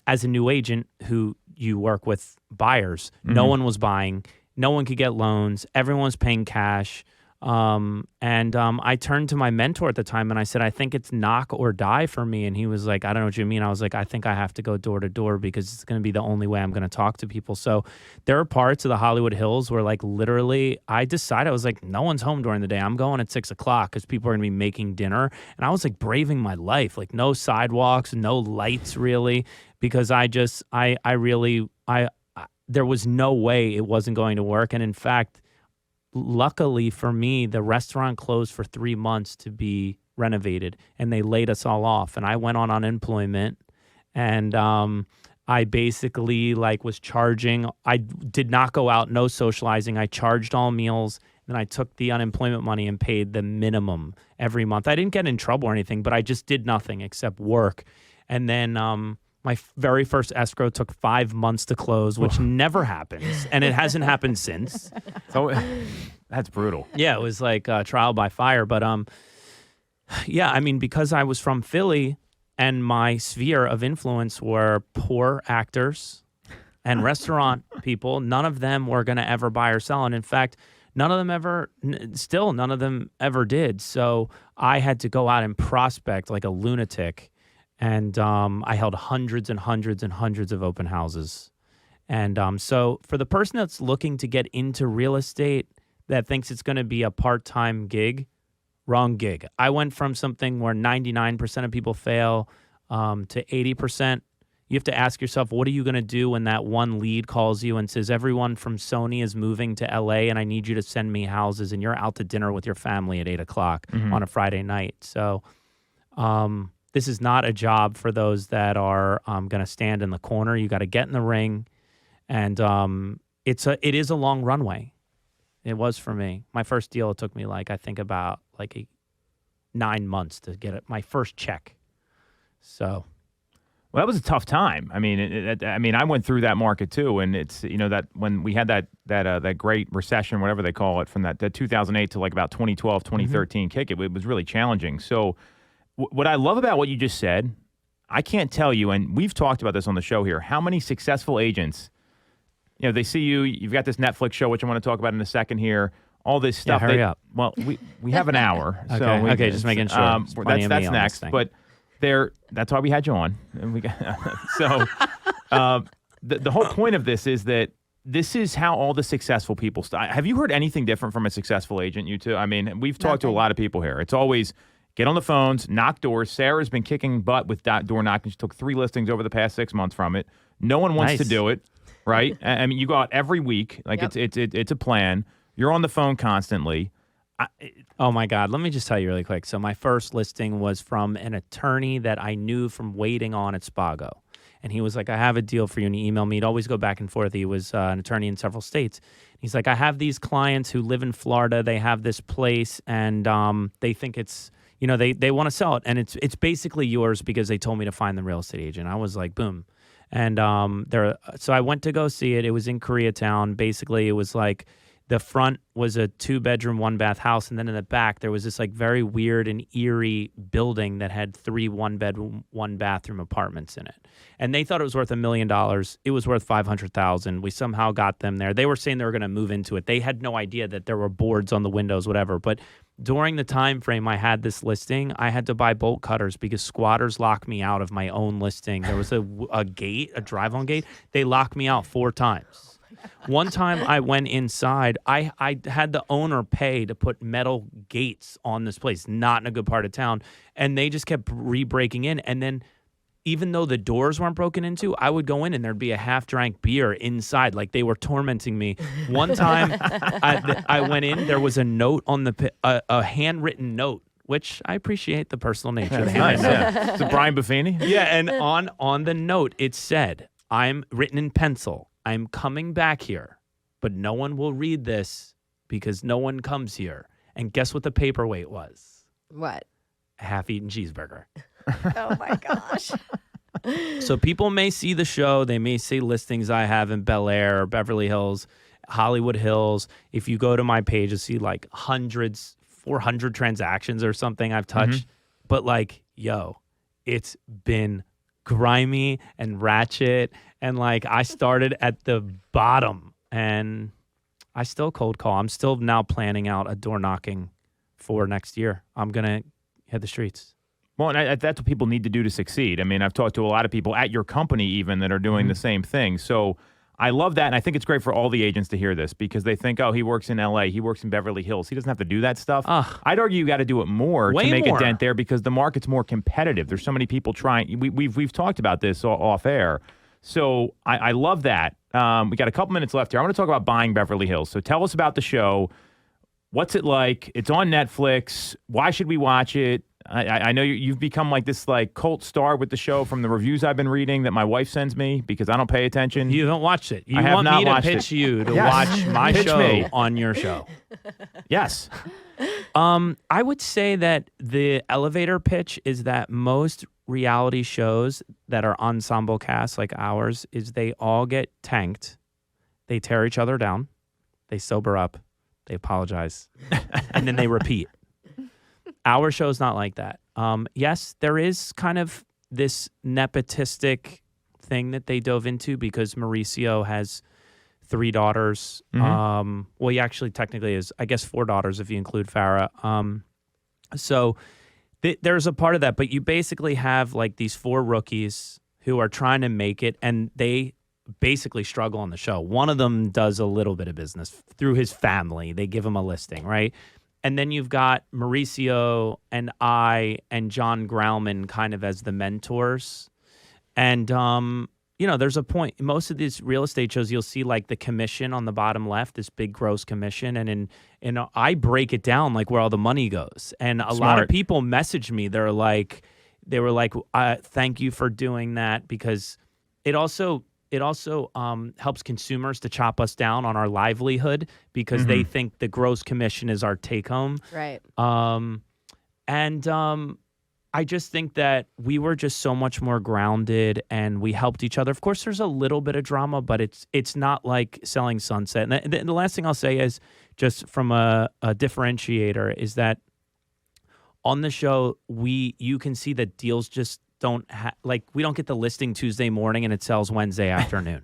B: as a new agent who you work with buyers, no one was buying, no one could get loans, everyone was paying cash. I turned to my mentor at the time and I said, I think it's knock or die for me. And he was like, I don't know what you mean. I was like, I think I have to go door to door because it's going to be the only way I'm going to talk to people. So there are parts of the Hollywood Hills where like literally I decided, I was like, no one's home during the day. I'm going at 6:00 because people are going to be making dinner. And I was like braving my life, like no sidewalks, no lights really, because there was no way it wasn't going to work. And in fact, luckily for me, the restaurant closed for 3 months to be renovated, and they laid us all off. And I went on unemployment, and I basically was charging. I did not go out, no socializing. I charged all meals. Then I took the unemployment money and paid the minimum every month. I didn't get in trouble or anything, but I just did nothing except work. And then my very first escrow took 5 months to close, which never happens. And it hasn't happened since.
A: So that's brutal.
B: Yeah, it was like trial by fire. But yeah, I mean, because I was from Philly and my sphere of influence were poor actors and restaurant people, none of them were going to ever buy or sell. And in fact, none of them ever did. So I had to go out and prospect like a lunatic. And I held hundreds and hundreds and hundreds of open houses. And so for the person that's looking to get into real estate that thinks it's going to be a part-time gig, wrong gig. I went from something where 99% of people fail to 80%. You have to ask yourself, what are you going to do when that one lead calls you and says, everyone from Sony is moving to LA and I need you to send me houses, and you're out to dinner with your family at 8:00 on a Friday night. So this is not a job for those that are going to stand in the corner. You got to get in the ring, and it is a long runway. It was for me. My first deal, it took me I think about 9 months to get it, my first check. So,
A: well, that was a tough time. I mean, I went through that market too, and it's that when we had that great recession, whatever they call it, from that 2008 to about 2012, 2013 kick, it was really challenging. So. What I love about what you just said, I can't tell you, and we've talked about this on the show here, how many successful agents, they see you've got this Netflix show, which I want to talk about in a second here, all this stuff.
B: Yeah, hurry up.
A: Well, we have an hour.
B: Okay, just making sure.
A: That's next. But that's why we had you on. And we got, so the whole point of this is that this is how all the successful people have you heard anything different from a successful agent, you two? I mean, we've talked to a lot of people here. It's always get on the phones, knock doors. Sarah's been kicking butt with door knocking. She took 3 listings over the past 6 months from it. No one wants to do it, right? I mean, you go out every week. It's a plan. You're on the phone constantly.
B: Oh, my God. Let me just tell you really quick. So my first listing was from an attorney that I knew from waiting on at Spago. And he was like, I have a deal for you. And he emailed me. He'd always go back and forth. He was an attorney in several states. He's like, I have these clients who live in Florida. They have this place, and they think it's, they want to sell it, and it's basically yours because they told me to find the real estate agent. I was like, boom. And so I went to go see it. It was in Koreatown. Basically, it was like the front was a 2-bedroom, 1-bath house, and then in the back there was this very weird and eerie building that had 3 1-bedroom, 1-bathroom apartments in it. And they thought it was worth $1 million. It was worth $500,000. We somehow got them there. They were saying they were going to move into it. They had no idea that there were boards on the windows, whatever. But during the time frame I had this listing, I had to buy bolt cutters because squatters locked me out of my own listing. There was a gate, a drive-on gate. They locked me out 4 times. One time I went inside, I had the owner pay to put metal gates on this place, not in a good part of town, and they just kept re-breaking in. And then even though the doors weren't broken into, I would go in and there'd be a half-drank beer inside, like they were tormenting me. One time I went in, there was a note on a handwritten note, which I appreciate the personal nature of the handwritten note.
A: Yeah. Is it Brian Buffini?
B: Yeah, and on the note, it said, I'm written in pencil, I'm coming back here but no one will read this because no one comes here. And guess what the paperweight was?
C: What?
B: A half-eaten cheeseburger.
D: Oh my gosh.
B: So people may see the show. They may see listings I have in Bel Air or Beverly Hills, Hollywood Hills. If you go to my page, you see like 400 transactions or something I've touched. But like, yo, it's been grimy and ratchet. And like, I started at the bottom and I still cold call. I'm still now planning out a door knocking for next year. I'm going to hit the streets.
A: Well, and that's what people need to do to succeed. I mean, I've talked to a lot of people at your company even that are doing the same thing. So I love that, and I think it's great for all the agents to hear this because they think, oh, he works in L.A., he works in Beverly Hills. He doesn't have to do that stuff. I'd argue you got to do it more to make a dent there because the market's more competitive. There's so many people trying. We've talked about this off air. So I love that. We got a couple minutes left here. I want to talk about Buying Beverly Hills. So tell us about the show. What's it like? It's on Netflix. Why should we watch it? I know you've become like this like cult star with the show from the reviews I've been reading that my wife sends me because I don't pay attention.
B: You don't watch it. You
A: I have
B: want
A: not
B: me to
A: watched
B: pitch
A: it.
B: you to
A: Yes.
B: watch my
A: Pitch
B: show
A: me.
B: on your show.
A: Yes.
B: I would say that the elevator pitch is that most reality shows that are ensemble casts like ours is they all get tanked. They tear each other down. They sober up. They apologize. And then they repeat. Our show's not like that. Yes, there is kind of this nepotistic thing that they dove into because Mauricio has 3 daughters. Well, he actually technically is, I guess, 4 daughters if you include Farah. So there's a part of that, but you basically have like these 4 rookies who are trying to make it, and they basically struggle on the show. One of them does a little bit of business through his family. They give him a listing, right? And then you've got Mauricio and I and John Grauman kind of as the mentors. And, you know, there's a point. Most of these real estate shows, you'll see like the commission on the bottom left, this big gross commission. And I break it down like where all the money goes. And a lot of people message me. They were like, thank you for doing that because it also helps consumers to chop us down on our livelihood because they think the gross commission is our take home.
C: Right.
B: I just think that we were just so much more grounded and we helped each other. Of course, there's a little bit of drama, but it's not like selling Sunset. And the last thing I'll say is just from a differentiator is that on the show, you can see that deals just we don't get the listing Tuesday morning and it sells Wednesday afternoon.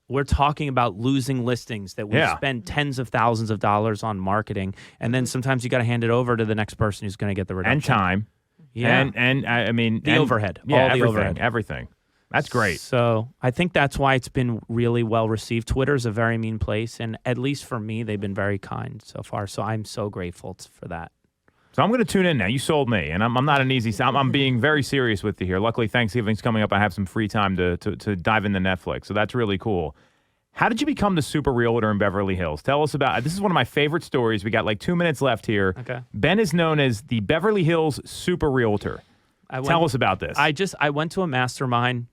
B: We're talking about losing listings that we spend tens of thousands of dollars on marketing. And then sometimes you got to hand it over to the next person who's going to get the reduction.
A: And time.
B: Yeah.
A: And I mean.
B: The overhead.
A: Yeah,
B: all the overhead.
A: Everything. That's great.
B: So I think that's why it's been really well received. Twitter's a very mean place. And at least for me, they've been very kind so far. So I'm so grateful for that.
A: So I'm going to tune in now. You sold me, and I'm not an easy. I'm being very serious with you here. Luckily, Thanksgiving's coming up. I have some free time to dive into Netflix, so that's really cool. How did you become the super realtor in Beverly Hills? Tell us about. This is one of my favorite stories. We got like 2 minutes left here.
B: Okay.
A: Ben is known as the Beverly Hills super realtor. Tell us about this.
B: I went to a mastermind,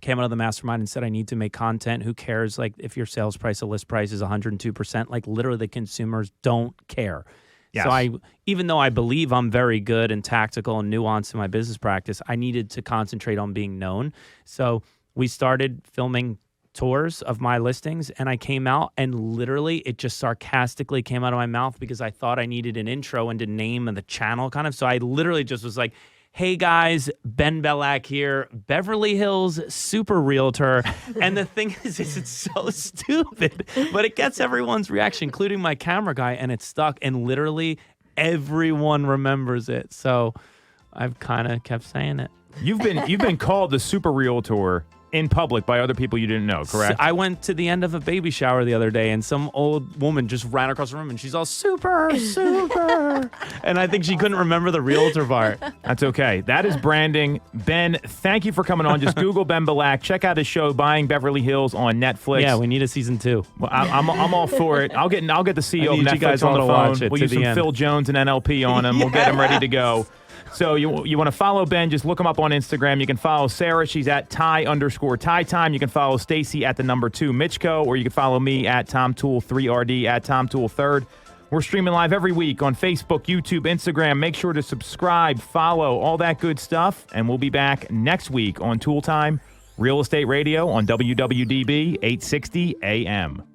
B: came out of the mastermind and said, I need to make content. Who cares? Like if your sales price, a list price is 102%, like literally the consumers don't care.
A: Yes.
B: So even though I believe I'm very good and tactical and nuanced in my business practice, I needed to concentrate on being known. So we started filming tours of my listings, and I came out and literally it just sarcastically came out of my mouth because I thought I needed an intro and to name the channel kind of. So I literally just was like, hey guys, Ben Belack here, Beverly Hills super realtor. And the thing is it's so stupid, but it gets everyone's reaction, including my camera guy, and it's stuck. And literally everyone remembers it. So I've kind of kept saying it.
A: You've been called the super realtor in public by other people you didn't know, correct?
B: I went to the end of a baby shower the other day, and some old woman just ran across the room, and she's all super, super. And I think she couldn't remember the realtor part.
A: That's okay. That is branding. Ben, thank you for coming on. Just Google Ben Belack. Check out his show, Buying Beverly Hills, on Netflix.
B: Yeah, we need a season 2.
A: Well, I'm all for it. I'll get the CEO of
B: I need you
A: Netflix
B: guys
A: on
B: all
A: the
B: to
A: phone.
B: watch it
A: We'll
B: to
A: use
B: the
A: some
B: end.
A: Phil Jones and NLP on him. We'll get him ready to go. So you want to follow Ben, just look him up on Instagram. You can follow Sarah. She's at Ty_Ty Time. You can follow Stacey at @2 Mitchko, or you can follow me at Tom Toole 3RD, at Tom Toole 3rd. We're streaming live every week on Facebook, YouTube, Instagram. Make sure to subscribe, follow, all that good stuff. And we'll be back next week on Tool Time, Real Estate Radio on WWDB 860 AM.